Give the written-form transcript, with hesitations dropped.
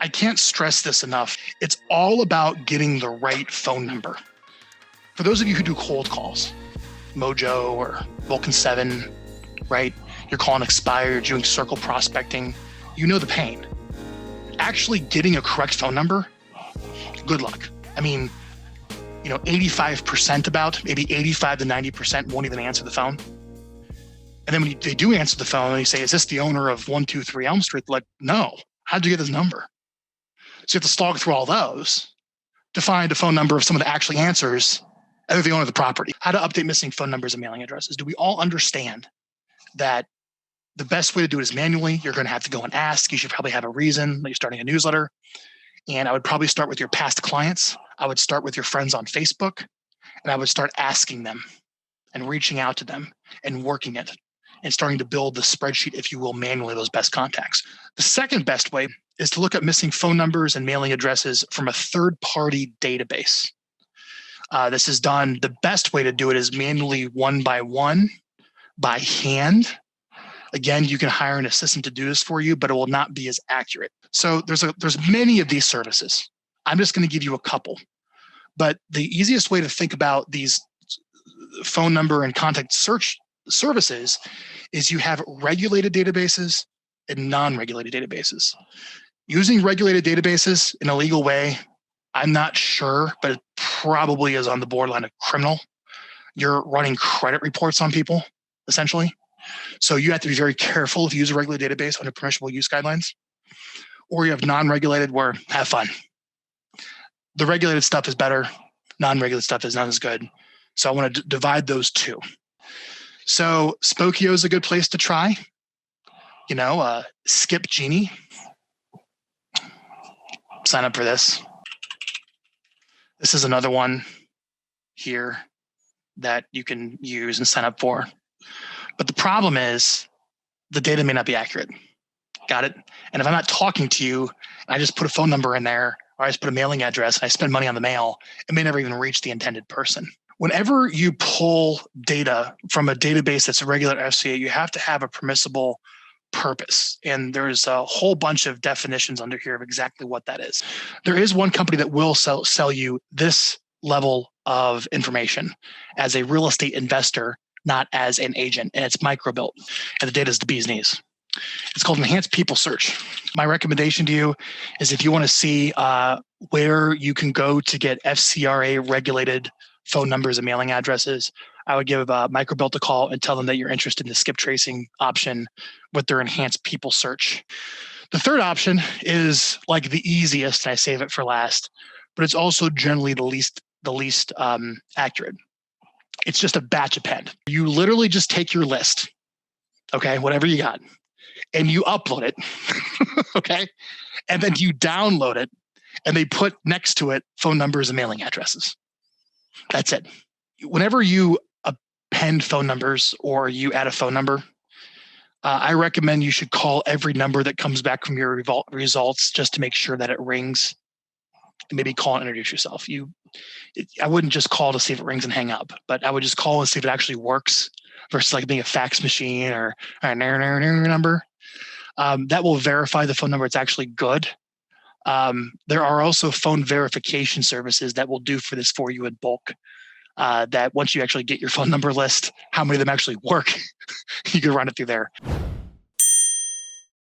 I can't stress this enough. It's all about getting the right phone number. For those of you who do cold calls, Mojo or Vulcan 7, right? You're calling Expire, you're doing circle prospecting. You know the pain. Actually getting a correct phone number, good luck. I mean, 85% about, maybe 85 to 90% won't even answer the phone. And then when they do answer the phone, they say, is this the owner of 123 Elm Street? They're like, no, how'd you get this number? So you have to slog through all those to find a phone number of someone that actually answers, either the owner of the property. How to update missing phone numbers and mailing addresses. Do we all understand that the best way to do it is manually? You're going to have to go and ask. You should probably have a reason that you're starting a newsletter. And I would probably start with your past clients. I would start with your friends on Facebook, and I would start asking them and reaching out to them and working it and starting to build the spreadsheet, if you will, manually, those best contacts. The second best way is to look at missing phone numbers and mailing addresses from a third-party database. This is done. The best way to do it is manually one by one, by hand. Again, you can hire an assistant to do this for you, but it will not be as accurate. So there's many of these services. I'm just going to give you a couple. But the easiest way to think about these phone number and contact search services is you have regulated databases and non-regulated databases. Using regulated databases in a legal way, I'm not sure, but it probably is on the borderline of criminal. You're running credit reports on people, essentially. So you have to be very careful if you use a regulated database under permissible use guidelines. Or you have non-regulated where have fun. The regulated stuff is better. Non-regulated stuff is not as good. So I want to divide those two. So Spokeo is a good place to try. Skip Genie. Sign up for this. This is another one here that you can use and sign up for. But the problem is the data may not be accurate. Got it? And if I'm not talking to you, and I just put a phone number in there, or I just put a mailing address, and I spend money on the mail, it may never even reach the intended person. Whenever you pull data from a database that's a regular FCA, you have to have a permissible purpose. And there's a whole bunch of definitions under here of exactly what that is. There is one company that will sell you this level of information as a real estate investor, not as an agent, and it's microbuilt, and the data is the bee's knees. It's called Enhanced People Search. My recommendation to you is if you want to see where you can go to get FCRA regulated phone numbers and mailing addresses, I would give Microbuilt a call and tell them that you're interested in the skip tracing option with their Enhanced People Search. The third option is like the easiest, and I save it for last, but it's also generally the least accurate. It's just a batch append. You literally just take your list, okay, whatever you got, and you upload it, okay, and then you download it, and they put next to it phone numbers and mailing addresses. That's it. Whenever you append phone numbers or you add a phone number, I recommend you should call every number that comes back from your results just to make sure that it rings, and maybe call and introduce yourself. I wouldn't just call to see if it rings and hang up, but I would just call and see if it actually works versus like being a fax machine or a number. That will verify the phone number. It's actually good. There are also phone verification services that will do for this for you in bulk. That once you actually get your phone number list, how many of them actually work, you can run it through there.